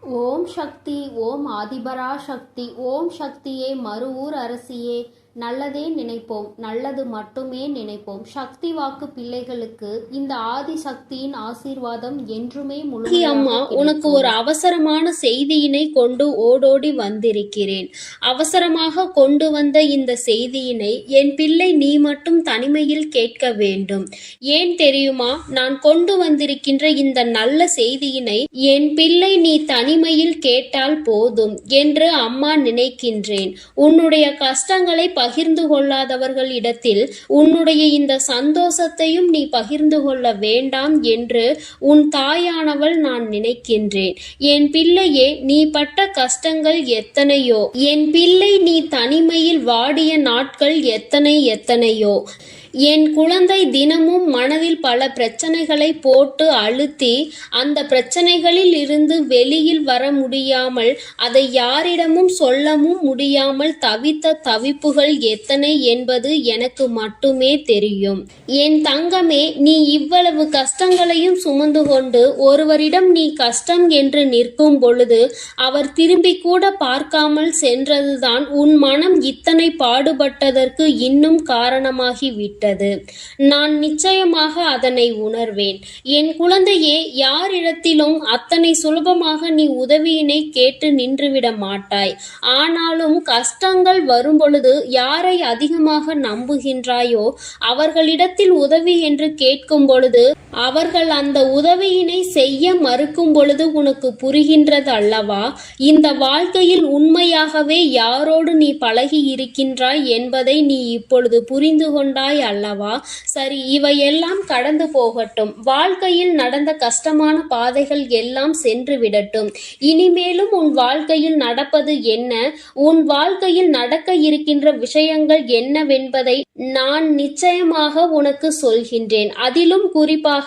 ஓம் சக்தி. ஓம் ஆதிபரா சக்தி. ஓம் சக்தியே, மறுவூர் அரசியே, நல்லதே நினைப்போம், நல்லது மட்டுமே நினைப்போம். சக்தி வாக்கு பிள்ளைகளுக்கு இந்த ஆதி சக்தியின் ஆசீர்வாதம் என்றுமே முழு. அம்மா, உனக்கு ஒரு அவசரமான செய்தியினை கொண்டு ஓடோடி வந்திருக்கிறேன். அவசரமாக கொண்டு வந்த இந்த செய்தியினை என் பிள்ளை நீ மட்டும் தனிமையில் கேட்க வேண்டும். ஏன் தெரியுமா? நான் கொண்டு வந்திருக்கின்ற இந்த நல்ல செய்தியினை என் பிள்ளை நீ தனிமையில் கேட்டால் போதும் என்று அம்மா நினைக்கின்றேன். உன்னுடைய கஷ்டங்களை பகிர்ந்து கொள்ளாதவர்கள் இடத்தில் உன்னுடைய இந்த சந்தோஷத்தையும் நீ பகிர்ந்து கொள்ள வேண்டாம் என்று உன் தாயானவள் நான் நினைக்கின்றேன். என் பிள்ளையே, நீ பட்ட கஷ்டங்கள் எத்தனையோ, என் பிள்ளை நீ தனிமையில் வாடிய நாட்கள் எத்தனையோ. என் குழந்தை தினமும் மனதில் பல பிரச்சனைகளை போட்டு அழுத்தி அந்த பிரச்சனைகளில் இருந்து வெளியில் வர முடியாமல் அதை யாரிடமும் சொல்லவும் முடியாமல் தவித்த தவிப்புகள் எத்தனை என்பது எனக்கு மட்டுமே தெரியும். என் தங்கமே, நீ இவ்வளவு கஷ்டங்களையும் சுமந்து கொண்டு ஒருவரிடம் நீ கஷ்டம் என்று நிற்கும் பொழுது அவர் திரும்பி கூட பார்க்காமல் சென்றதுதான் உன் மனம் இத்தனை பாடுபட்டதற்கு இன்னும் காரணமாகிவிட்டது. நான் நிச்சயமாக அதனை உணர்வேன். என் குழந்தையே, யாரிடத்திலும் அத்தனை சுலபமாக நீ உதவியினை கேட்டு நின்றுவிட மாட்டாய். ஆனாலும் கஷ்டங்கள் வரும் பொழுது யாரை அதிகமாக நம்புகின்றாயோ அவர்களிடத்தில் உதவி என்று கேட்கும் பொழுது அவர்கள் அந்த உதவியினை செய்ய மறுக்கும் பொழுது உனக்கு புரிகின்றது அல்லவா? இந்த வாழ்க்கையில் உண்மையாகவே யாரோடு நீ பழகி இருக்கின்றாய் என்பதை நீ இப்பொழுது புரிந்து கொண்டாய் அல்லவா? சரி, இவையெல்லாம் கடந்து போகட்டும். வாழ்க்கையில் நடந்த கஷ்டமான பாதைகள் எல்லாம் சென்று விடட்டும். இனிமேலும் உன் வாழ்க்கையில் நடப்பது என்ன, உன் வாழ்க்கையில் நடக்க இருக்கின்ற விஷயங்கள் என்னவென்பதை நான் நிச்சயமாக உனக்கு சொல்கின்றேன். அதிலும் குறிப்பாக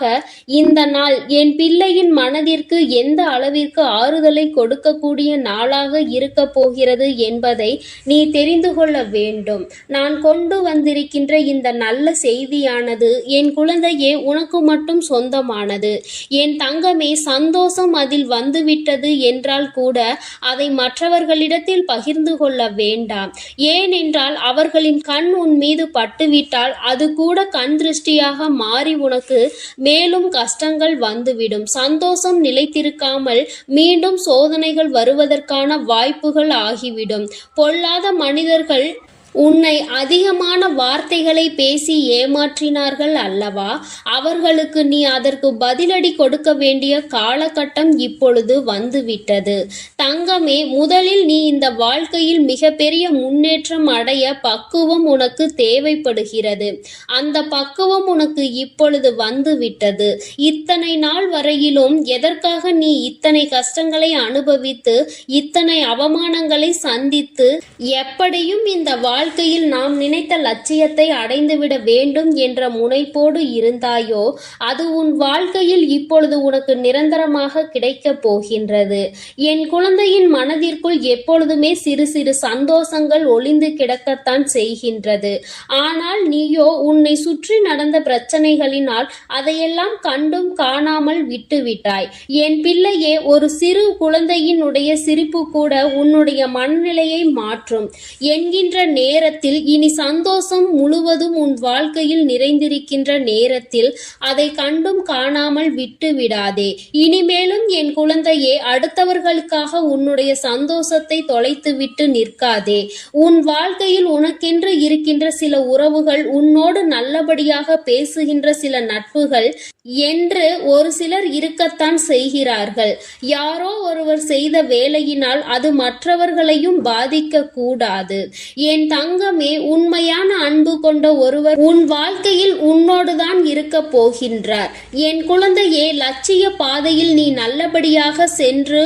இந்த நாள் என் பிள்ளையின் மனதிற்கு எந்த அளவிற்கு ஆறுதலை கொடுக்கக்கூடிய நாளாக இருக்க போகிறது என்பதை நீ தெரிந்து கொள்ள வேண்டும். நான் கொண்டு வந்திருக்கின்ற இந்த நல்ல செய்தியானது என் குழந்தையே உனக்கு மட்டும் சொந்தமானது. என் தங்கமே, சந்தோஷம் அதில் வந்துவிட்டது என்றால் கூட அதை மற்றவர்களிடத்தில் பகிர்ந்து கொள்ள வேண்டாம். ஏனென்றால் அவர்களின் கண் உன் மீது பட்டுவிட்டால் அது கூட கண் திருஷ்டியாக மாறி உனக்கு மேலும் கஷ்டங்கள் வந்துவிடும். சந்தோஷம் நிலைத்திருக்காமல் மீண்டும் சோதனைகள் வருவதற்கான வாய்ப்புகள் ஆகிவிடும். பொல்லாத மனிதர்கள் உன்னை அதிகமான வார்த்தைகளை பேசி ஏமாற்றினார்கள் அல்லவா? அவர்களுக்கு நீ அதற்கு பதிலடி கொடுக்க வேண்டிய காலகட்டம் இப்பொழுது வந்துவிட்டது. தங்கமே, முதலில் நீ இந்த வாழ்க்கையில் மிகப்பெரிய முன்னேற்றம் அடைய பக்குவம் உனக்கு தேவைப்படுகிறது. அந்த பக்குவம் உனக்கு இப்பொழுது வந்துவிட்டது. இத்தனை நாள் வரையிலும் எதற்காக நீ இத்தனை கஷ்டங்களை அனுபவித்து இத்தனை அவமானங்களை சந்தித்து எப்படியும் இந்த வாழ்க்கையில் நாம் நினைத்த லட்சியத்தை அடைந்துவிட வேண்டும் என்ற முனைப்போடு இருந்தாயோ அது உன் வாழ்க்கையில் இப்பொழுது உனக்கு நிரந்தரமாக கிடைக்கப் போகின்றது. என் குழந்தையின் மனதிற்குள் எப்பொழுதுமே சிறு சிறு சந்தோஷங்கள் ஒளிந்து கிடக்கத்தான் செய்கின்றது. ஆனால் நீயோ உன்னை சுற்றி நடந்த பிரச்சனைகளினால் அதையெல்லாம் கண்டும் காணாமல் விட்டுவிட்டாய். என் பிள்ளையே, ஒரு சிறு குழந்தையினுடைய சிரிப்பு கூட உன்னுடைய மனநிலையை மாற்றும் என்கின்ற நேரத்தில் இனி சந்தோஷம் முழுவதும் உன் வாழ்க்கையில் நிறைந்திருக்கின்ற நேரத்தில் அதை கண்டும் காணாமல் விட்டு விடாதே. இனிமேலும் என் குழந்தையே, அடுத்தவர்களுக்காக உன்னுடைய சந்தோஷத்தை தொலைத்துவிட்டு நிற்காதே. உன் வாழ்க்கையில் உனக்கென்று இருக்கின்ற சில உறவுகள், உன்னோடு நல்லபடியாக பேசுகின்ற சில நட்புகள் என்று ஒரு சிலர் இருக்கத்தான் செய்கிறார்கள். யாரோ ஒருவர் செய்த வேலையினால் அது மற்றவர்களையும் பாதிக்க கூடாது. என் தங்கமே, உண்மையான அன்பு கொண்ட ஒருவர் உன் வாழ்க்கையில் உன்னோடுதான் இருக்க போகின்றார். என் குழந்தையே, லட்சிய பாதையில் நீ நல்லபடியாக சென்று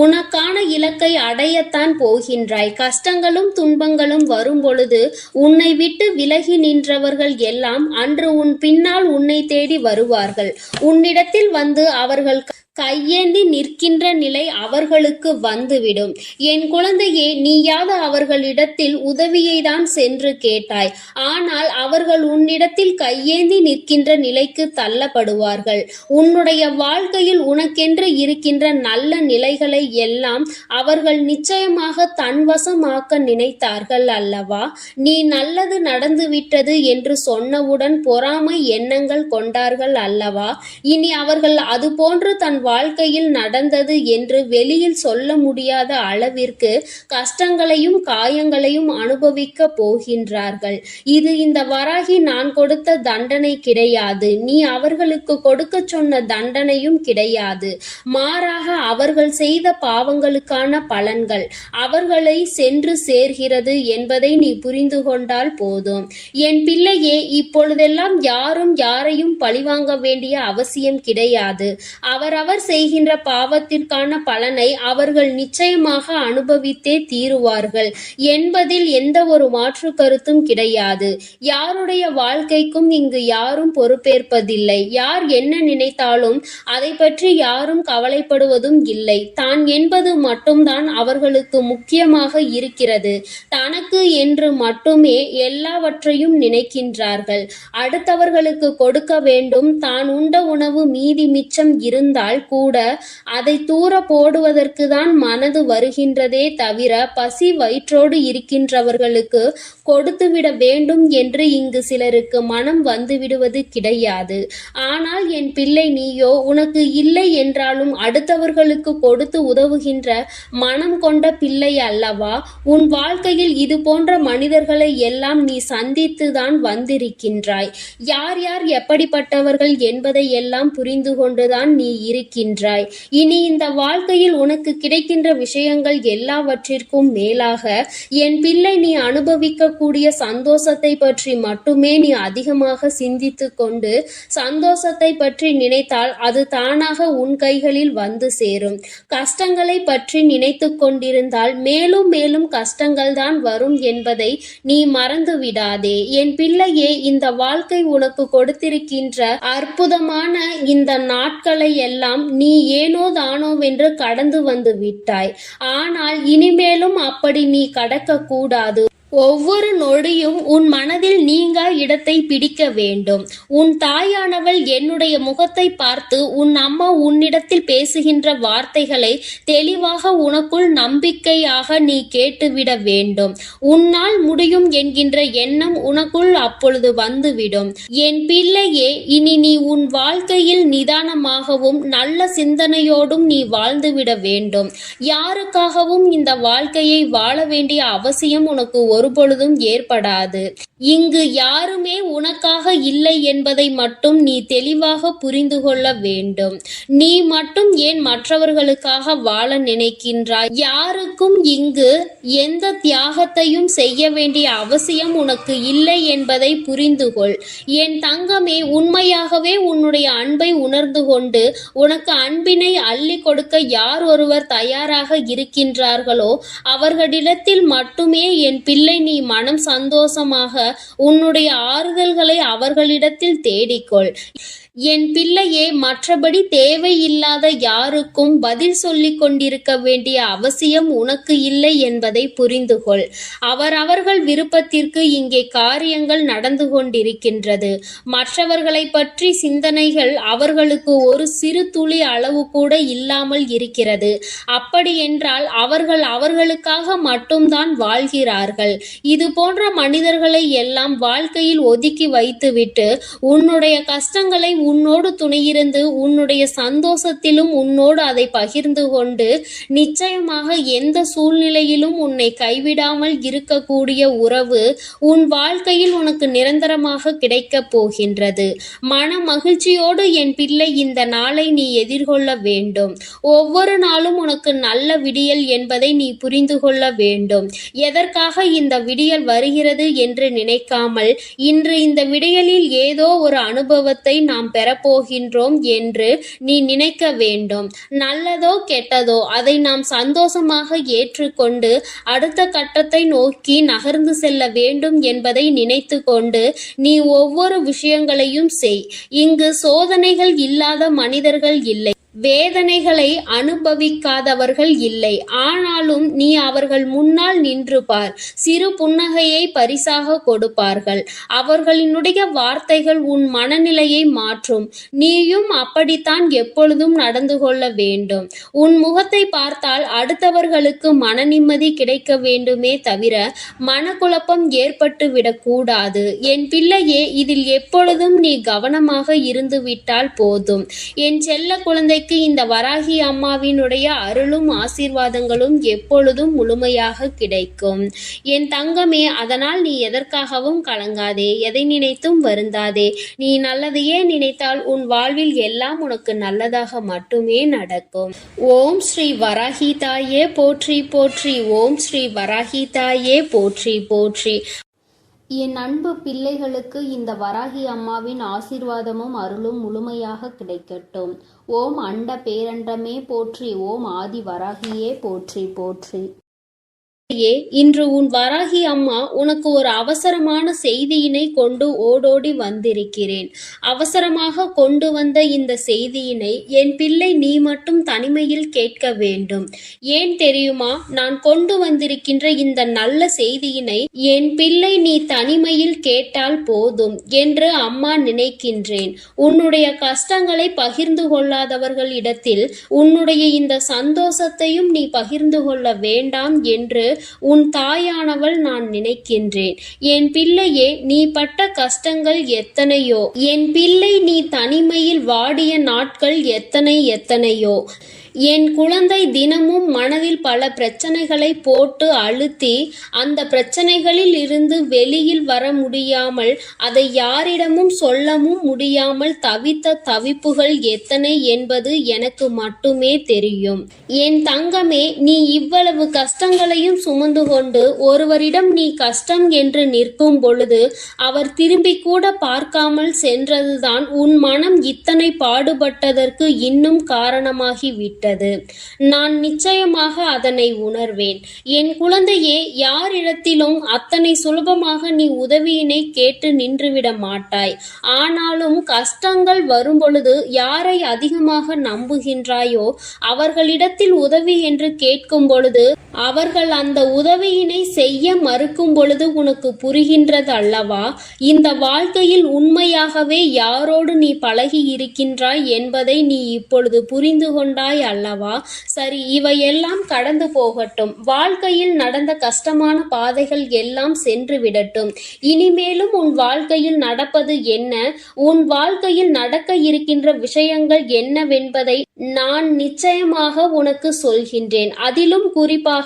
உனக்கான இலக்கை அடையத்தான் போகின்றாய். கஷ்டங்களும் துன்பங்களும் வரும் பொழுது உன்னை விட்டு விலகி நின்றவர்கள் எல்லாம் அன்று உன் பின்னால் உன்னை தேடி வருவார்கள். உன்னிடத்தில் வந்து அவர்கள் கையேந்தி நிற்கின்ற நிலை அவர்களுக்கு வந்துவிடும். என் குழந்தையே, நீயாவது அவர்களிடத்தில் உதவியை தான் சென்று கேட்டாய். ஆனால் அவர்கள் உன்னிடத்தில் கையேந்தி நிற்கின்ற நிலைக்கு தள்ளப்படுவார்கள். உன்னுடைய வாழ்க்கையில் உனக்கென்று இருக்கின்ற நல்ல நிலைகளை எல்லாம் அவர்கள் நிச்சயமாக தன்வசமாக்க நினைத்தார்கள் அல்லவா? நீ நல்லது நடந்துவிட்டது என்று சொன்னவுடன் பொறாமை எண்ணங்கள் கொண்டார்கள் அல்லவா? இனி அவர்கள் அதுபோன்று தன் வாழ்க்கையில் நடந்தது என்று வெளியில் சொல்ல முடியாத அளவிற்கு கஷ்டங்களையும் காயங்களையும் அனுபவிக்க போகின்றார்கள். இது இந்த வராகி நான் கொடுத்த தண்டனை கிடையாது. நீ அவர்களுக்கு கொடுக்க சொன்ன தண்டனையும் கிடையாது. மாறாக அவர்கள் செய்த பாவங்களுக்கான பலன்கள் அவர்களை சென்று சேர்கிறது என்பதை நீ புரிந்து கொண்டால் போதும். என் பிள்ளையே, இப்பொழுதெல்லாம் யாரும் யாரையும் பழிவாங்க வேண்டிய அவசியம் கிடையாது. அவரவர் செய்கின்ற பாவத்திற்கான பலனை அவர்கள் நிச்சயமாக அனுபவித்தே தீருவார்கள் என்பதில் எந்த ஒரு மாற்று கருத்தும் கிடையாது. யாருடைய வாழ்க்கைக்கும் இங்கு யாரும் பொறுப்பேற்பதில்லை. யார் என்ன நினைத்தாலும் அதை பற்றி யாரும் கவலைப்படுவதும் இல்லை. தான் என்பது மட்டும்தான் அவர்களுக்கு முக்கியமாக இருக்கிறது. தனக்கு என்று மட்டுமே எல்லாவற்றையும் நினைக்கின்றார்கள். அடுத்தவர்களுக்கு கொடுக்க வேண்டும். தான் உண்ட உணவு மீதி மிச்சம் இருந்தால் கூட அதை தூர போடுவதற்கு தான் மனது வருகின்றதே தவிர பசி வயிற்றோடு இருக்கின்றவர்களுக்கு கொடுத்துவிட வேண்டும் என்று இங்கு சிலருக்கு மனம் வந்துவிடுவது கிடையாது. ஆனால் என் பிள்ளை, நீயோ உனக்கு இல்லை என்றாலும் அடுத்தவர்களுக்கு கொடுத்து உதவுகின்ற மனம் கொண்ட பிள்ளை அல்லவா? உன் வாழ்க்கையில் இது போன்ற மனிதர்களை எல்லாம் நீ சந்தித்துதான் வந்திருக்கின்றாய். யார் யார் எப்படிப்பட்டவர்கள் என்பதை எல்லாம் புரிந்து கொண்டுதான் நீ இருக்கின்றாய். இனி இந்த வாழ்க்கையில் உனக்கு கிடைக்கின்ற விஷயங்கள் எல்லாவற்றிற்கும் மேலாக என் பிள்ளை, நீ அனுபவிக்கக்கூடிய சந்தோஷத்தை பற்றி மட்டுமே நீ அதிகமாக சிந்தித்து கொண்டு சந்தோஷத்தை பற்றி நினைத்தால் அது தானாக உன் கைகளில் வந்து சேரும். கஷ்டங்களை பற்றி நினைத்து கொண்டிருந்தால் மேலும் மேலும் கஷ்டங்கள் தான் வரும் என்பதை நீ மறந்து விடாதே. என் பிள்ளையே, இந்த வாழ்க்கை உனக்கு கொடுத்திருக்கின்ற அற்புதமான இந்த நாட்களை எல்லாம் நீ ஏனோ தானோவென்று கடந்து வந்து விட்டாய். ஆனால் இனிமேலும் அப்படி நீ கடக்க கூடாது. ஒவ்வொரு நொடியும் உன் மனதில் நீங்கா இடத்தை பிடிக்க வேண்டும். உன் தாயானவள் என்னுடைய முகத்தை பார்த்து உன் அம்மா உன்னிடத்தில் பேசுகின்ற வார்த்தைகளை தெளிவாக உனக்குள் நம்பிக்கையாக நீ கேட்டுவிட வேண்டும். உன்னால் முடியும் என்கின்ற எண்ணம் உனக்குள் அப்பொழுது வந்துவிடும். என் பிள்ளையே, இனி நீ உன் வாழ்க்கையில் நிதானமாகவும் நல்ல சிந்தனையோடும் நீ வாழ்ந்துவிட வேண்டும். யாருக்காகவும் இந்த வாழ்க்கையை வாழ வேண்டிய அவசியம் உனக்கு ஒருபொழுதும் ஏற்படாது. இங்கு யாருமே உனக்காக இல்லை என்பதை மட்டும் நீ தெளிவாக புரிந்து கொள்ள வேண்டும். நீ மட்டும் ஏன் மற்றவர்களுக்காக வாழ நினைக்கின்றாய்? யாருக்கும் இங்கு எந்த தியாகத்தையும் செய்ய வேண்டிய அவசியம் உனக்கு இல்லை என்பதை புரிந்து கொள். என் தங்கமே, உண்மையாகவே உன்னுடைய அன்பை உணர்ந்து கொண்டு உனக்கு அன்பினை அள்ளி கொடுக்க யார் ஒருவர் தயாராக இருக்கின்றார்களோ அவர்களிடத்தில் மட்டுமே என் பிள்ளை நீ மனம் சந்தோஷமாக உன்னுடைய ஆறுதல்களை அவர்களிடத்தில் தேடிக்கொள். என் பிள்ளையே, மற்றபடி தேவையில்லாத யாருக்கும் பதில் சொல்லிக் கொண்டிருக்க வேண்டிய அவசியம் உனக்கு இல்லை என்பதை புரிந்து கொள். அவரவர்கள் விருப்பத்திற்கு இங்கே காரியங்கள் நடந்து கொண்டிருக்கின்றது. மற்றவர்களை பற்றி சிந்தனைகள் அவர்களுக்கு ஒரு சிறு துளி அளவு கூட இல்லாமல் இருக்கிறது. அப்படி என்றால் அவர்கள் அவர்களுக்காக மட்டும்தான் வாழ்கிறார்கள். இது போன்ற மனிதர்களை எல்லாம் வாழ்க்கையில் ஒதுக்கி வைத்துவிட்டு உன்னுடைய கஷ்டங்களை உன்னோடு துணையிருந்து உன்னுடைய சந்தோஷத்திலும் உன்னோடு அதை பகிர்ந்து கொண்டு நிச்சயமாக எந்த சூழ்நிலையிலும் உன்னை கைவிடாமல் இருக்கக்கூடிய உறவு உன் வாழ்க்கையில் உனக்கு நிரந்தரமாக கிடைக்கப் போகின்றது. மன மகிழ்ச்சியோடு என் பிள்ளை இந்த நாளை நீ எதிர்கொள்ள வேண்டும். ஒவ்வொரு நாளும் உனக்கு நல்ல விடியல் என்பதை நீ புரிந்து கொள்ள வேண்டும். எதற்காக இந்த விடியல் வருகிறது என்று நினைக்காமல் இன்று இந்த விடியலில் ஏதோ ஒரு அனுபவத்தை நாம் பெறப்போகின்றோம் என்று நீ நினைக்க வேண்டும். நல்லதோ கெட்டதோ அதை நாம் சந்தோஷமாக ஏற்றுக்கொண்டு அடுத்த கட்டத்தை நோக்கி நகர்ந்து செல்ல வேண்டும் என்பதை நினைத்து கொண்டு நீ ஒவ்வொரு விஷயங்களையும் செய். இங்கு சோதனைகள் இல்லாத மனிதர்கள் இல்லை. வேதனைகளை அனுபவிக்காதவர்கள் இல்லை. ஆனாலும் நீ அவர்கள் முன்னால் நின்று பார். சிறு புன்னகையை பரிசாக கொடுப்பார்கள். அவர்களினுடைய வார்த்தைகள் உன் மனநிலையை மாற்றும். நீயும் அப்படித்தான் எப்பொழுதும் நடந்து கொள்ள வேண்டும். உன் முகத்தை பார்த்தால் அடுத்தவர்களுக்கு மன நிம்மதி கிடைக்க வேண்டுமே தவிர மனக்குழப்பம் ஏற்பட்டு விடக்கூடாது. என் பிள்ளையே, இதில் எப்பொழுதும் நீ கவனமாக இருந்து விட்டால் போதும். என் செல்ல குழந்தைக்கு இந்த வராகி அம்மாவினுடைய அருளும் ஆசீர்வாதங்களும் எப்பொழுதும் முழுமையாக கிடைக்கும். என் தங்கமே, அதனால் நீ எதற்காகவும் கலங்காதே, எதை நினைத்தும் வருந்தாதே. நீ நல்லதையே நினைத்தால் உன் வாழ்வில் எல்லாம் உனக்கு நல்லதாக மட்டுமே நடக்கும். ஓம் ஸ்ரீ வராகி தாயே போற்றி போற்றி. ஓம் ஸ்ரீ வராகி தாயே போற்றி போற்றி. என் அன்பு பிள்ளைகளுக்கு இந்த வராகி அம்மாவின் ஆசீர்வாதமும் அருளும் முழுமையாக கிடைக்கட்டும். ஓம் அண்ட பேரண்டமே போற்றி. ஓம் ஆதி வராகியே போற்றி போற்றி. இன்று உன் வராகி அம்மா உனக்கு ஒரு அவசரமான செய்தியினை கொண்டு ஓடோடி வந்திருக்கிறேன். அவசரமாக கொண்டு வந்த இந்த செய்தியினை என் பிள்ளை நீ மட்டும் தனிமையில் கேட்க வேண்டும். ஏன் தெரியுமா? நான் கொண்டு வந்திருக்கின்ற இந்த நல்ல செய்தியினை என் பிள்ளை நீ தனிமையில் கேட்டால் போதும் என்று அம்மா நினைக்கின்றேன். உன்னுடைய கஷ்டங்களை பகிர்ந்து கொள்ளாதவர்களிடத்தில் உன்னுடைய இந்த சந்தோஷத்தையும் நீ பகிர்ந்து கொள்ள வேண்டாம் என்று உன் தாயானவள் நான் நினைக்கின்றேன். என் பிள்ளையே, நீ பட்ட கஷ்டங்கள் எத்தனையோ. என் பிள்ளை நீ தனிமையில் வாடிய நாட்கள் எத்தனையோ. என் குழந்தை தினமும் மனதில் பல பிரச்சனைகளை போட்டு அழுத்தி அந்த பிரச்சனைகளில் இருந்து வெளியில் வர முடியாமல் அதை யாரிடமும் சொல்லவும் முடியாமல் தவித்த தவிப்புகள் எத்தனை என்பது எனக்கு மட்டுமே தெரியும். என் தங்கமே, நீ இவ்வளவு கஷ்டங்களையும் சுமந்து கொண்டு ஒருவரிடம் நீ கஷ்டம் என்று நிற்கும் பொழுது அவர் திரும்பி கூட பார்க்காமல் சென்றதுதான் உன் மனம் இத்தனை பாடுபட்டதற்கு இன்னும் காரணமாகிவிட்டது. நான் நிச்சயமாக அதனை உணர்வேன். என் குழந்தையே, யாரிடத்திலும் அத்தனை சுலபமாக நீ உதவியினை கேட்டு நின்றுவிட மாட்டாய். ஆனாலும் கஷ்டங்கள் வரும் பொழுது யாரை அதிகமாக நம்புகின்றாயோ அவர்களிடத்தில் உதவி என்று கேட்கும் பொழுது அவர்கள் அந்த உதவியினை செய்ய மறுக்கும் பொழுது உனக்கு புரிகின்றது அல்லவா? இந்த வாழ்க்கையில் உண்மையாகவே யாரோடு நீ பழகி இருக்கின்றாய் என்பதை நீ இப்பொழுது புரிந்து கொண்டாய் அல்லவா? சரி, இவையெல்லாம் கடந்து போகட்டும். வாழ்க்கையில் நடந்த கஷ்டமான பாதைகள் எல்லாம் சென்று விடட்டும். இனிமேலும் உன் வாழ்க்கையில் நடப்பது என்ன, உன் வாழ்க்கையில் நடக்க இருக்கின்ற விஷயங்கள் என்னவென்பதை நான் நிச்சயமாக உனக்கு சொல்கின்றேன். அதிலும் குறிப்பாக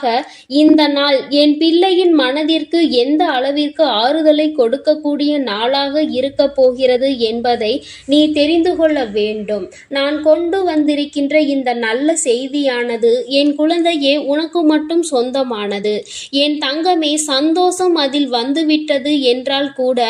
இந்த நாள் என் பிள்ளையின் மனதிற்கு எந்த அளவிற்கு ஆறுதலை கொடுக்கக்கூடிய நாளாக இருக்க போகிறது என்பதை நீ தெரிந்து கொள்ள வேண்டும். நான் கொண்டு வந்திருக்கின்ற இந்த நல்ல செய்தியானது என் குழந்தையே உனக்கு மட்டும் சொந்தமானது. என் தங்கமே, சந்தோஷம் அதில் வந்துவிட்டது என்றால் கூட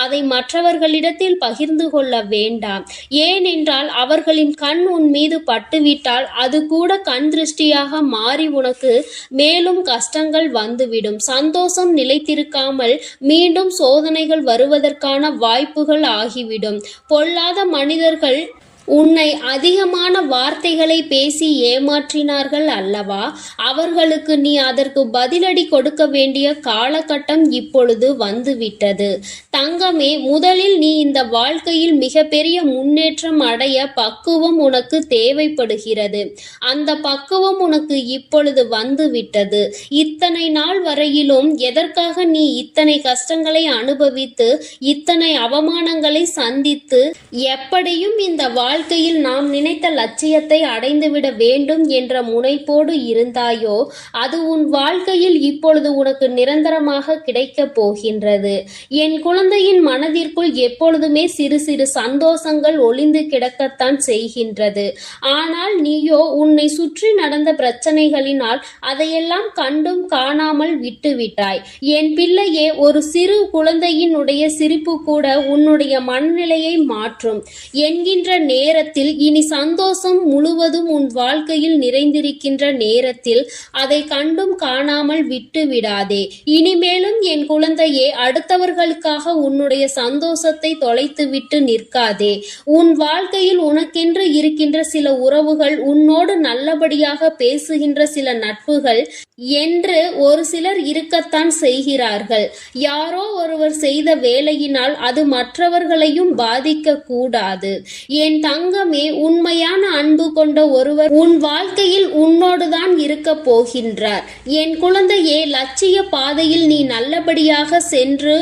அதை மற்றவர்களிடத்தில் பகிர்ந்து கொள்ள வேண்டாம். ஏனென்றால் அவர்களின் கண் உன் மீது பட்டுவிட்டால் அது கூட கண் திருஷ்டியாக மாறி உனக்கு மேலும் கஷ்டங்கள் வந்துவிடும். சந்தோஷம் நிலைத்திருக்காமல் மீண்டும் சோதனைகள் வருவதற்கான வாய்ப்புகள் ஆகிவிடும். பொல்லாத மனிதர்கள் உன்னை அதிகமான வார்த்தைகளை பேசி ஏமாற்றினார்கள் அல்லவா? அவர்களுக்கு நீ அதற்கு பதிலடி கொடுக்க வேண்டிய காலகட்டம் இப்பொழுது வந்துவிட்டது. தங்கமே, முதலில் நீ இந்த வாழ்க்கையில் மிகப்பெரிய முன்னேற்றம் அடைய பக்குவம் உனக்கு தேவைப்படுகிறது. அந்த பக்குவம் உனக்கு இப்பொழுது வந்துவிட்டது. இத்தனை நாள் வரையிலும் எதற்காக நீ இத்தனை கஷ்டங்களை அனுபவித்து இத்தனை அவமானங்களை சந்தித்து எப்படியும் இந்த வாழ்க்கையில் நாம் நினைத்த லட்சியத்தை அடைந்துவிட வேண்டும் என்ற முனைப்போடு இருந்தாயோ அது உன் வாழ்க்கையில் இப்பொழுது உனக்கு நிரந்தரமாக கிடைக்கப் போகின்றது. என் குழந்தையின் மனதிற்குள் எப்பொழுதுமே சிறு சிறு சந்தோஷங்கள் ஒளிந்து கிடக்கத்தான் செய்கின்றது. ஆனால் நீயோ உன்னை சுற்றி நடந்த பிரச்சனைகளினால் அதையெல்லாம் கண்டும் காணாமல் விட்டுவிட்டாய். என் பிள்ளையே, ஒரு சிறு குழந்தையினுடைய சிரிப்பு கூட உன்னுடைய மனநிலையை மாற்றும் என்கின்ற நேரத்தில், இனி சந்தோஷம் முழுவதும் உன் வாழ்க்கையில் நிறைந்திருக்கின்ற நேரத்தில் அதை கண்டும் காணாமல் விட்டு விடாதே. இனிமேலும் என் குழந்தையே, அடுத்தவர்களுக்காக உன்னுடைய சந்தோஷத்தை தொலைத்துவிட்டு நிற்காதே. உன் வாழ்க்கையில் உனக்கென்று இருக்கின்ற சில உறவுகள், உன்னோடு நல்லபடியாக பேசுகின்ற சில நட்புகள் என்று ஒரு சிலர் இருக்கத்தான் செய்கிறார்கள். யாரோ ஒருவர் செய்த வேலையினால் அது மற்றவர்களையும் பாதிக்க கூடாது. என் தங்கமே, உண்மையான அன்பு கொண்ட ஒருவர் உன் வாழ்க்கையில் உன்னோடுதான் இருக்க போகின்றார். என் குழந்தையே, லட்சிய பாதையில் நீ நல்லபடியாக சென்று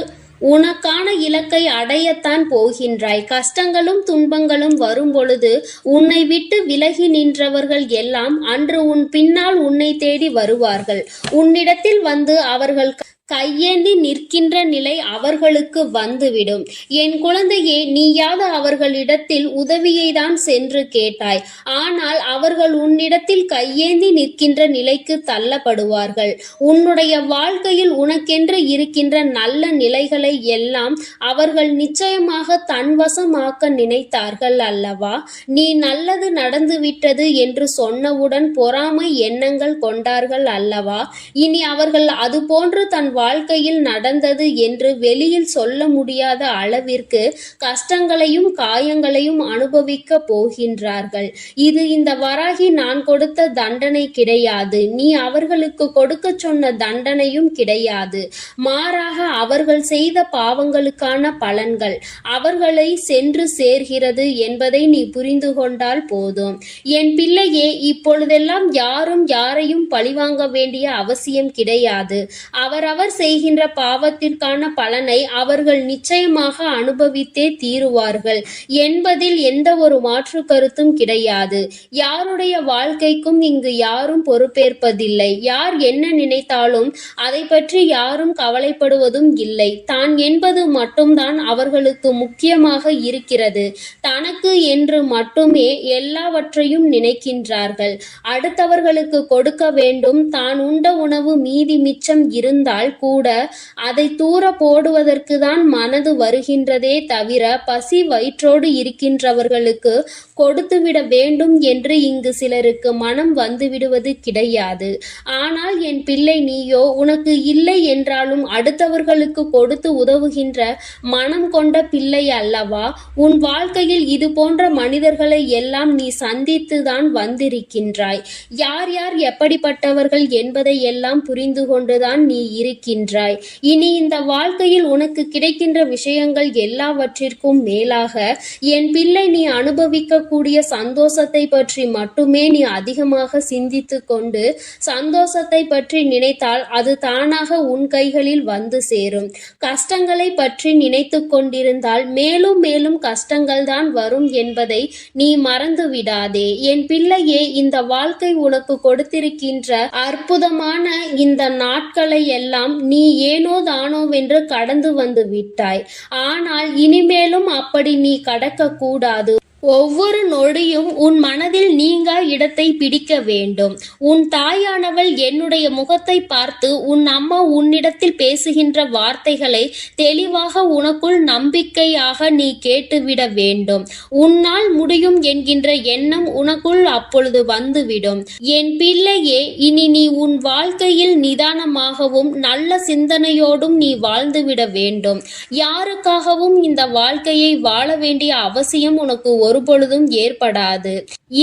உனக்கான இலக்கை அடையத்தான் போகின்றாய். கஷ்டங்களும் துன்பங்களும் வரும் பொழுது உன்னை விட்டு விலகி நின்றவர்கள் எல்லாம் அன்று உன் பின்னால் உன்னை தேடி வருவார்கள். உன்னிடத்தில் வந்து அவர்கள் கையேந்தி நிற்கின்ற நிலை அவர்களுக்கு வந்துவிடும். என் குழந்தையே, நீயாவது அவர்களிடத்தில் உதவியை தான் சென்று கேட்டாய். ஆனால் அவர்கள் உன்னிடத்தில் கையேந்தி நிற்கின்ற நிலைக்கு தள்ளப்படுவார்கள். உன்னுடைய வாழ்க்கையில் உனக்கென்று இருக்கின்ற நல்ல நிலைகளை எல்லாம் அவர்கள் நிச்சயமாக தன்வசமாக்க நினைத்தார்கள் அல்லவா? நீ நல்லது நடந்துவிட்டது என்று சொன்னவுடன் பொறாமை எண்ணங்கள் கொண்டார்கள் அல்லவா? இனி அவர்கள் அதுபோன்று தன் வாழ்க்கையில் நடந்தது என்று வெளியில் சொல்ல முடியாத அளவிற்கு கஷ்டங்களையும் காயங்களையும் அனுபவிக்க போகின்றார்கள். இது இந்த வராகி நான் கொடுத்த தண்டனை கிடையாது. நீ அவர்களுக்கு கொடுக்க சொன்ன தண்டனையும் கிடையாது. மாறாக அவர்கள் செய்த பாவங்களுக்கான பலன்கள் அவர்களை சென்று சேர்கிறது என்பதை நீ புரிந்து கொண்டால் போதும். என் பிள்ளையே, இப்பொழுதெல்லாம் யாரும் யாரையும் பழிவாங்க வேண்டிய அவசியம் கிடையாது. அவரவர் செய்கின்ற பாவத்திற்கான பலனை அவர்கள் நிச்சயமாக அனுபவித்தே தீருவார்கள் என்பதில் எந்த ஒரு மாற்று கருத்தும் கிடையாது. யாருடைய வாழ்க்கைக்கும் இங்கு யாரும் பொறுப்பேற்பதில்லை. யார் என்ன நினைத்தாலும் அதை பற்றி யாரும் கவலைப்படுவதும் இல்லை. தான் என்பது மட்டும்தான் அவர்களுக்கு முக்கியமாக இருக்கிறது. தனக்கு என்று மட்டுமே எல்லாவற்றையும் நினைக்கின்றார்கள். அடுத்தவர்களுக்கு கொடுக்க வேண்டும். தான் உண்ட உணவு மீதி மிச்சம் இருந்தால் கூட அதை தூர போடுவதற்கு தான் மனது வருகின்றதே தவிர பசி வயிற்றோடு இருக்கின்றவர்களுக்கு கொடுத்துவிட வேண்டும் என்று இங்கு சிலருக்கு மனம் வந்துவிடுவது கிடையாது. ஆனால் என் பிள்ளை, நீயோ உனக்கு இல்லை என்றாலும் அடுத்தவர்களுக்கு கொடுத்து உதவுகின்ற மனம் கொண்ட பிள்ளை அல்லவா? உன் வாழ்க்கையில் இது போன்ற மனிதர்களை எல்லாம் நீ சந்தித்துதான் வந்திருக்கின்றாய். யார் யார் எப்படிப்பட்டவர்கள் என்பதை எல்லாம் புரிந்து கொண்டுதான் நீ இருக்கின்றாய். இனி இந்த வாழ்க்கையில் உனக்கு கிடைக்கின்ற விஷயங்கள் எல்லாவற்றிற்கும் மேலாக என் பிள்ளை, நீ அனுபவிக்கக்கூடிய சந்தோஷத்தை பற்றி மட்டுமே நீ அதிகமாக சிந்தித்து கொண்டு சந்தோஷத்தை பற்றி நினைத்தால் அது தானாக உன் கைகளில் வந்து சேரும். கஷ்டங்களை பற்றி நினைத்து கொண்டிருந்தால் மேலும் மேலும் கஷ்டங்கள் தான் வரும் என்பதை நீ மறந்து விடாதே. என் பிள்ளையே, இந்த வாழ்க்கை உனக்கு கொடுத்திருக்கின்ற அற்புதமான இந்த நாட்களை எல்லாம் நீ ஏனோ தானோவென்று கடந்து வந்து விட்டாய். ஆனால் இனிமேலும் அப்படி நீ கடக்க கூடாது. ஒவ்வொரு நொடியும் உன் மனதில் நீங்கா இடத்தை பிடிக்க வேண்டும். உன் தாயானவள் என்னுடைய முகத்தை பார்த்து உன் அம்மா உன்னிடத்தில் பேசுகின்ற வார்த்தைகளை தெளிவாக உனக்குள் நம்பிக்கையாக நீ கேட்டுவிட வேண்டும். உன்னால் முடியும் என்கின்ற எண்ணம் உனக்குள் அப்பொழுது வந்துவிடும். என் பிள்ளையே, இனி நீ உன் வாழ்க்கையில் நிதானமாகவும் நல்ல சிந்தனையோடும் நீ வாழ்ந்துவிட வேண்டும். யாருக்காகவும் இந்த வாழ்க்கையை வாழ வேண்டிய அவசியம் உனக்கு ஒருபொழுதும் ஏற்படாது.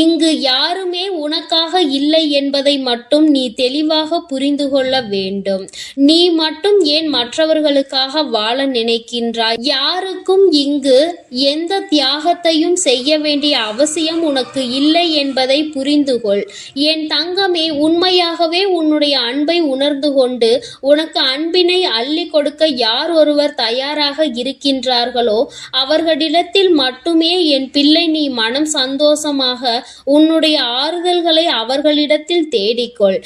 இங்கு யாருமே உனக்காக இல்லை என்பதை மட்டும் நீ தெளிவாக புரிந்து கொள்ள வேண்டும். நீ மட்டும் ஏன் மற்றவர்களுக்காக வாழ நினைக்கின்றாய்? யாருக்கும் இங்கு எந்த தியாகத்தையும் செய்ய வேண்டிய அவசியம் உனக்கு இல்லை என்பதை புரிந்து கொள். என் தங்கமே, உண்மையாகவே உன்னுடைய அன்பை உணர்ந்து கொண்டு உனக்கு அன்பினை அள்ளி கொடுக்க யார் ஒருவர் தயாராக இருக்கின்றார்களோ அவர்களிடத்தில் மட்டுமே என் பிள்ளை நீ மனம் சந்தோஷமாக உன்னுடைய ஆறுதல்களை அவர்களிடத்தில் தேடிக்கொள்.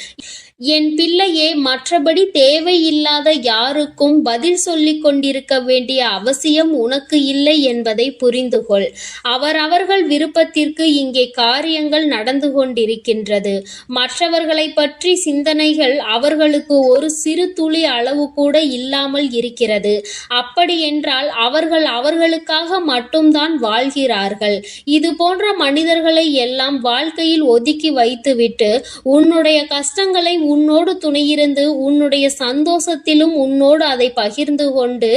என் பிள்ளையே, மற்றபடி தேவையில்லாத யாருக்கும் பதில் சொல்லிக் கொண்டிருக்க வேண்டிய அவசியம் உனக்கு இல்லை என்பதை புரிந்து கொள். அவரவர்கள் விருப்பத்திற்கு இங்கே காரியங்கள் நடந்து கொண்டிருக்கின்றது. மற்றவர்களை பற்றி சிந்தனைகள் அவர்களுக்கு ஒரு சிறு துளி அளவு கூட இல்லாமல் இருக்கிறது. அப்படி என்றால் அவர்கள் அவர்களுக்காக மட்டும்தான் வாழ்கிறார்கள். இது போன்ற மனிதர்களை எல்லாம் வாழ்க்கையில் ஒதுக்கி வைத்துவிட்டு உன்னுடைய கஷ்டங்களை உன்னோடு துணையிருந்து உன்னுடைய சந்தோஷத்திலும் உன்னோடு அதை பகிர்ந்து கொண்டு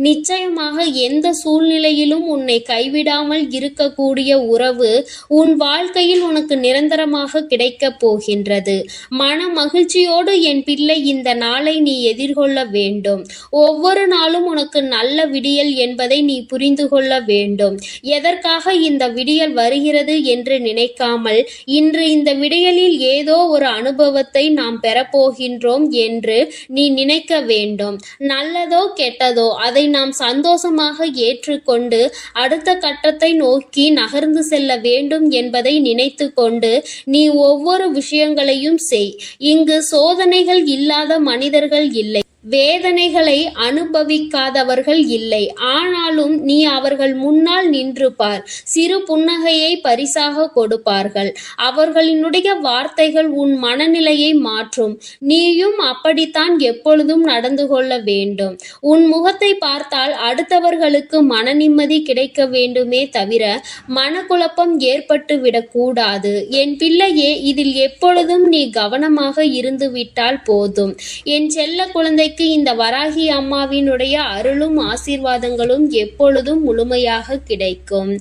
நிச்சயமாக எந்த சூழ்நிலையிலும் உன்னை கைவிடாமல் இருக்கக்கூடிய உறவு உன் வாழ்க்கையில் உனக்கு நிரந்தரமாக கிடைக்கப் போகின்றது. மன மகிழ்ச்சியோடு என் பிள்ளை இந்த நாளை நீ எதிர்கொள்ள வேண்டும். ஒவ்வொரு நாளும் உனக்கு நல்ல விடியல் என்பதை நீ புரிந்து கொள்ள வேண்டும். எதற்காக இந்த விடியல் வருகிறது என்று நினைக்காமல் இன்று இந்த விடியலில் ஏதோ ஒரு அனுபவத்தை நாம் பெறப்போகின்றோம் என்று நீ நினைக்க வேண்டும். நல்லதோ கெட்டதோ அதை நாம் சந்தோஷமாக ஏற்றுக்கொண்டு அடுத்த கட்டத்தை நோக்கி நகர்ந்து செல்ல வேண்டும் என்பதை நினைத்து கொண்டு நீ ஒவ்வொரு விஷயங்களையும் செய். இங்கு சோதனைகள் இல்லாத மனிதர்கள் இல்லை, வேதனைகளை அனுபவிக்காதவர்கள் இல்லை. ஆனாலும் நீ அவர்கள் முன்னால் நின்று பார். சிறு புன்னகையை பரிசாக கொடுப்பார்கள். அவர்களினுடைய வார்த்தைகள் உன் மனநிலையை மாற்றும். நீயும் அப்படித்தான் எப்பொழுதும் நடந்து கொள்ள வேண்டும். உன் முகத்தை பார்த்தால் அடுத்தவர்களுக்கு மன நிம்மதி கிடைக்க வேண்டுமே தவிர மனக்குழப்பம் ஏற்பட்டு விடக்கூடாது. என் பிள்ளையே, இதில் எப்பொழுதும் நீ கவனமாக இருந்து விட்டால் போதும். என் செல்ல குழந்தை இந்த வராகி அம்மாவினுடைய அருளும் ஆசீர்வாதங்களும் எப்பொழுதும் முழுமையாக கிடைக்கும்.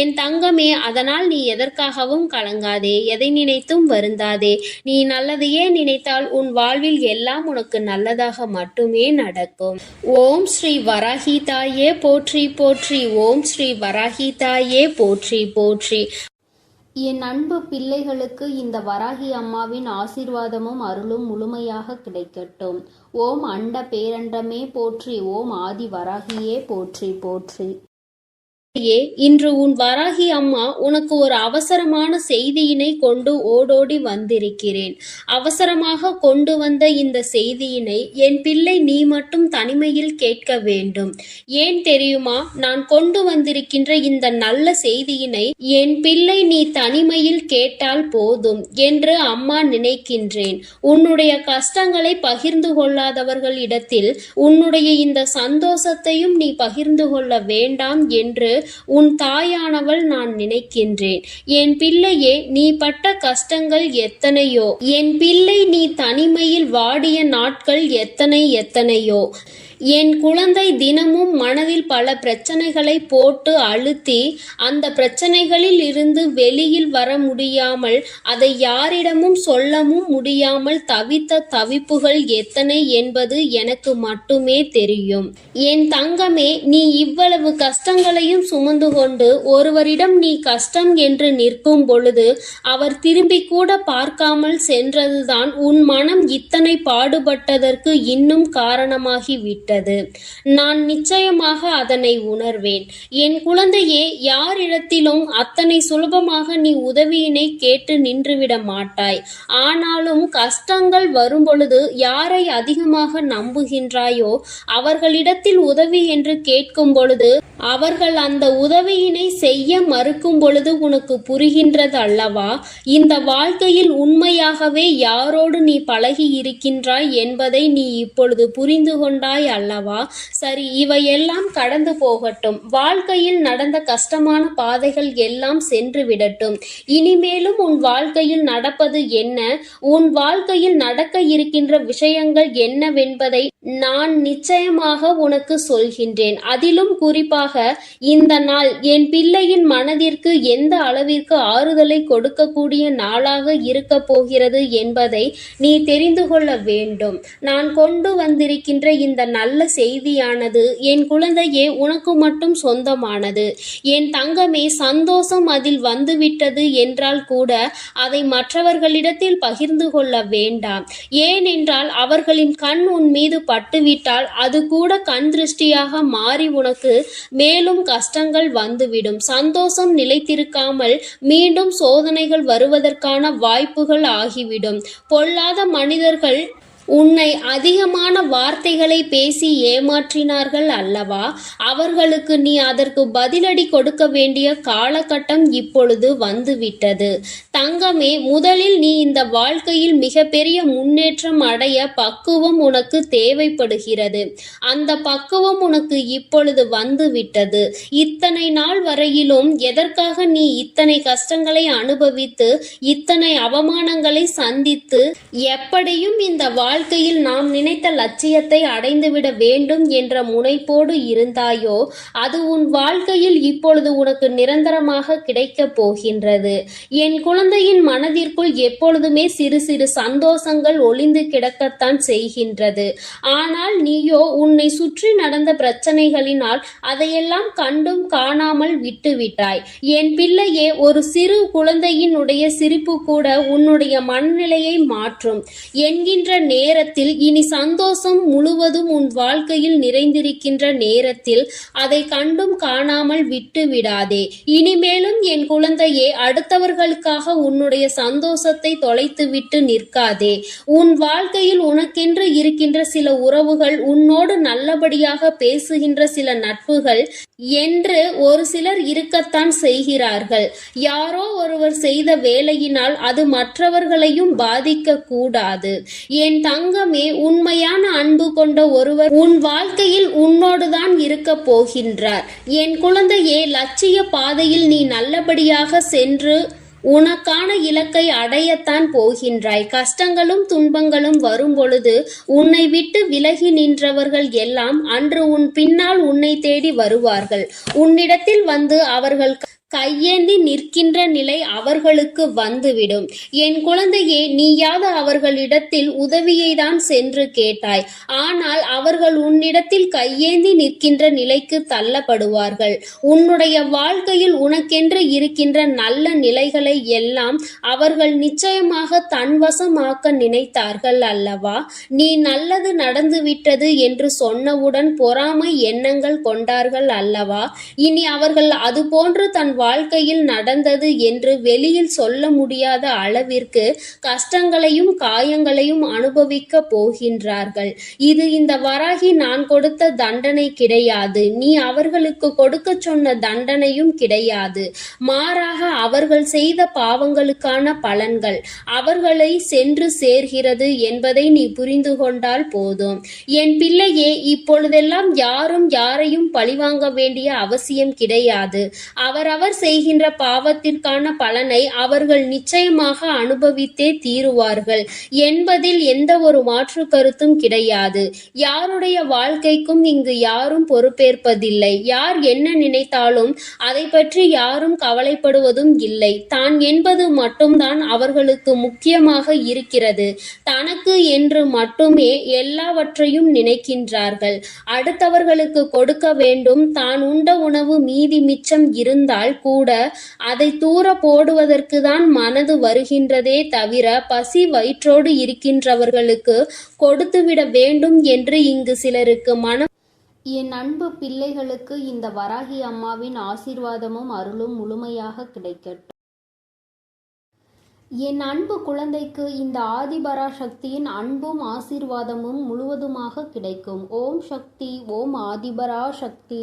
என் தங்கமே, அதனால் நீ எதற்காகவும் கலங்காதே, எதை நினைத்தும் வருந்தாதே. நீ நல்லதையே நினைத்தால் உன் வாழ்வில் எல்லாம் உனக்கு நல்லதாக மட்டுமே நடக்கும். ஓம் ஸ்ரீ வராகி தாயே போற்றி போற்றி. ஓம் ஸ்ரீ வராகி தாயே போற்றி போற்றி. என் அன்பு பிள்ளைகளுக்கு இந்த வராகி அம்மாவின் ஆசீர்வாதமும் அருளும் முழுமையாக கிடைக்கட்டும். ஓம் அண்ட பேரண்டமே போற்றி. ஓம் ஆதி வராகியே போற்றி போற்றி. இன்று உன் வராகி அம்மா உனக்கு ஒரு அவசரமான செய்தியினை கொண்டு ஓடோடி வந்திருக்கிறேன். அவசரமாக கொண்டு வந்த இந்த செய்தியினை என் பிள்ளை நீ மட்டும் தனிமையில் கேட்க வேண்டும். ஏன் தெரியுமா? நான் கொண்டு வந்திருக்கின்ற இந்த நல்ல செய்தியினை என் பிள்ளை நீ தனிமையில் கேட்டால் போதும் என்று அம்மா நினைக்கின்றேன். உன்னுடைய கஷ்டங்களை பகிர்ந்து கொள்ளாதவர்களிடத்தில் உன்னுடைய இந்த சந்தோஷத்தையும் நீ பகிர்ந்து கொள்ள வேண்டாம் என்று உன் தாயானவள் நான் நினைக்கின்றேன். என் பிள்ளையே, நீ பட்ட கஷ்டங்கள் எத்தனையோ, என் பிள்ளை நீ தனிமையில் வாடிய நாட்கள் எத்தனையோ. என் குழந்தை தினமும் மனதில் பல பிரச்சனைகளை போட்டு அழுத்தி அந்த பிரச்சனைகளில் இருந்து வெளியில் வர முடியாமல் அதை யாரிடமும் சொல்லவும் முடியாமல் தவித்த தவிப்புகள் எத்தனை என்பது எனக்கு மட்டுமே தெரியும். என் தங்கமே, நீ இவ்வளவு கஷ்டங்களையும் சுமந்து கொண்டு ஒருவரிடம் நீ கஷ்டம் என்று நிற்கும் பொழுது அவர் திரும்பி கூட பார்க்காமல் சென்றதுதான் உன் மனம் இத்தனை பாடுபட்டதற்கு இன்னும் காரணமாகிவிட்டது. நான் நிச்சயமாக அதனை உணர்வேன். என் குழந்தையே, யாரிடத்திலும் அத்தனை சுலபமாக நீ உதவியினை கேட்டு நின்றுவிட மாட்டாய். ஆனாலும் கஷ்டங்கள் வரும் பொழுது யாரை அதிகமாக நம்புகின்றாயோ அவர்களிடத்தில் உதவி என்று கேட்கும் பொழுது அவர்கள் அந்த உதவியினை செய்ய மறுக்கும் பொழுது உனக்கு புரிகின்றது அல்லவா? இந்த வாழ்க்கையில் உண்மையாகவே யாரோடு நீ பழகி இருக்கின்றாய் என்பதை நீ இப்பொழுது புரிந்து கொண்டாய் அல்லவா? சரி, இவையெல்லாம் கடந்து போகட்டும். வாழ்க்கையில் நடந்த கஷ்டமான பாதைகள் எல்லாம் சென்று விடட்டும். இனிமேலும் உன் வாழ்க்கையில் நடப்பது என்ன, உன் வாழ்க்கையில் நடக்க இருக்கின்ற விஷயங்கள் என்னவென்பதை நான் நிச்சயமாக உனக்கு சொல்கின்றேன். அதிலும் குறிப்பாக இந்த நாள் என் பிள்ளையின் மனதிற்கு எந்த அளவிற்கு ஆறுதலை கொடுக்கக்கூடிய நாளாக இருக்க போகிறது என்பதை நீ தெரிந்து கொள்ள வேண்டும். நான் கொண்டு வந்திருக்கின்ற இந்த நல்ல செய்தியானது என் குழந்தையே உனக்கு மட்டும் சொந்தமானது. என் தங்கமே, சந்தோஷம் அதில் வந்துவிட்டது என்றால் கூட அதை மற்றவர்களிடத்தில் பகிர்ந்து கொள்ள வேண்டாம். ஏனென்றால் அவர்களின் கண் உன் மீது பட்டுவிட்டால் அது கூட கண் திருஷ்டியாக மாறி உனக்கு மேலும் கஷ்டங்கள் வந்துவிடும். சந்தோஷம் நிலைத்திருக்காமல் மீண்டும் சோதனைகள் வருவதற்கான வாய்ப்புகள் ஆகிவிடும். பொல்லாத மனிதர்கள் உன்னை அதிகமான வார்த்தைகளை பேசி ஏமாற்றினார்கள் அல்லவா? அவர்களுக்கு நீ அதற்கு பதிலடி கொடுக்க வேண்டிய காலகட்டம் இப்பொழுது வந்துவிட்டது. தங்கமே, முதலில் நீ இந்த வாழ்க்கையில் மிகப்பெரிய முன்னேற்றம் அடைய பக்குவம் உனக்கு தேவைப்படுகிறது. அந்த பக்குவம் உனக்கு இப்பொழுது வந்துவிட்டது. இத்தனை நாள் வரையிலும் எதற்காக நீ இத்தனை கஷ்டங்களை அனுபவித்து இத்தனை அவமானங்களை சந்தித்து எப்படியும் இந்த வாழ்க்கையில் நாம் நினைத்த லட்சியத்தை அடைந்துவிட வேண்டும் என்ற முனைப்போடு இருந்தாயோ, அது உன் வாழ்க்கையில் இப்பொழுது உனக்கு நிரந்தரமாக கிடைக்கப் போகின்றது. என் குழந்தையின் மனதிற்குள் எப்பொழுதுமே சிறு சிறு சந்தோஷங்கள் ஒளிந்து கிடக்கத்தான் செய்கின்றது. ஆனால் நீயோ உன்னை சுற்றி நடந்த பிரச்சனைகளினால் அதையெல்லாம் கண்டும் காணாமல் விட்டுவிட்டாய். என் பிள்ளையே, ஒரு சிறு குழந்தையினுடைய சிரிப்பு கூட உன்னுடைய மனநிலையை மாற்றும் என்கின்ற நேரத்தில், இனி சந்தோஷம் முழுவதும் உன் வாழ்க்கையில் நிறைந்திருக்கின்ற நேரத்தில் அதை கண்டும் காணாமல் விட்டு விடாதே. இனிமேலும் என் குழந்தையே, அடுத்தவர்களுக்காக உன்னுடைய சந்தோஷத்தை தொலைத்துவிட்டு நிற்காதே. உன் வாழ்க்கையில் உனக்கென்று இருக்கின்ற சில உறவுகள், உன்னோடு நல்லபடியாக பேசுகின்ற சில நட்புகள் என்று ஒரு சிலர் இருக்கத்தான் செய்கிறார்கள். யாரோ ஒருவர் செய்த வேலையினால் அது மற்றவர்களையும் பாதிக்க கூடாது. என் தங்கமே, உண்மையான அன்பு கொண்ட ஒருவர் உன் வாழ்க்கையில் உன்னோடுதான் இருக்க போகின்றார். என் குழந்தையே, லட்சிய பாதையில் நீ நல்லபடியாக சென்று உனக்கான இலக்கை அடையத்தான் போகின்றாய். கஷ்டங்களும் துன்பங்களும் வரும் பொழுது உன்னை விட்டு விலகி நின்றவர்கள் எல்லாம் அன்று உன் பின்னால் உன்னை தேடி வருவார்கள். உன்னிடத்தில் வந்து அவர்கள் கையேந்தி நிற்கின்ற நிலை அவர்களுக்கு வந்துவிடும். என் குழந்தையே, நீயாவது அவர்களிடத்தில் உதவியை தான் சென்று கேட்டாய். ஆனால் அவர்கள் உன்னிடத்தில் கையேந்தி நிற்கின்ற நிலைக்கு தள்ளப்படுவார்கள். உன்னுடைய வாழ்க்கையில் உனக்கென்று இருக்கின்ற நல்ல நிலைகளை எல்லாம் அவர்கள் நிச்சயமாக தன்வசமாக்க நினைத்தார்கள் அல்லவா? நீ நல்லது நடந்துவிட்டது என்று சொன்னவுடன் பொறாமை எண்ணங்கள் கொண்டார்கள் அல்லவா? இனி அவர்கள் அதுபோன்று தன் வாழ்க்கையில் நடந்தது என்று வெளியில் சொல்ல முடியாத அளவிற்கு கஷ்டங்களையும் காயங்களையும் அனுபவிக்க போகின்றார்கள். இது இந்த வராகி நான் கொடுத்த தண்டனை கிடையாது. நீ அவர்களுக்கு கொடுக்க சொன்ன தண்டனையும் கிடையாது. மாறாக அவர்கள் செய்த பாவங்களுக்கான பலன்கள் அவர்களை சென்று சேர்கிறது என்பதை நீ புரிந்து கொண்டால் போதும். என் பிள்ளையே, இப்பொழுதெல்லாம் யாரும் யாரையும் பழிவாங்க வேண்டிய அவசியம் கிடையாது. அவரவர் செய்கின்ற பாவத்திற்கான பலனை அவர்கள் நிச்சயமாக அனுபவித்தே தீருவார்கள் என்பதில் எந்த ஒரு மாற்று கருத்தும் கிடையாது. யாருடைய வாழ்க்கைக்கும் இங்கு யாரும் பொறுப்பேற்பதில்லை. யார் என்ன நினைத்தாலும் அதை பற்றி யாரும் கவலைப்படுவதும் இல்லை. தான் என்பது மட்டும்தான் அவர்களுக்கு முக்கியமாக இருக்கிறது. தனக்கு என்று மட்டுமே எல்லாவற்றையும் நினைக்கின்றார்கள். அடுத்தவர்களுக்கு கொடுக்க வேண்டும். தான் உண்ட உணவு மீதி மிச்சம் இருந்தால் கூட அதை தூர போடுவதற்கு தான் மனது வருகின்றதே தவிர, பசி வயிற்றோடு இருக்கின்றவர்களுக்கு கொடுத்துவிட வேண்டும் என்று இங்கு சிலருக்கு மனம். என் அன்பு பிள்ளைகளுக்கு இந்த வராகி அம்மாவின் ஆசீர்வாதமும் அருளும் முழுமையாக கிடைக்கட்டும். என் அன்பு குழந்தைக்கு இந்த ஆதிபராசக்தியின் அன்பும் ஆசீர்வாதமும் முழுவதுமாக கிடைக்கும். ஓம் சக்தி, ஓம் ஆதிபராசக்தி.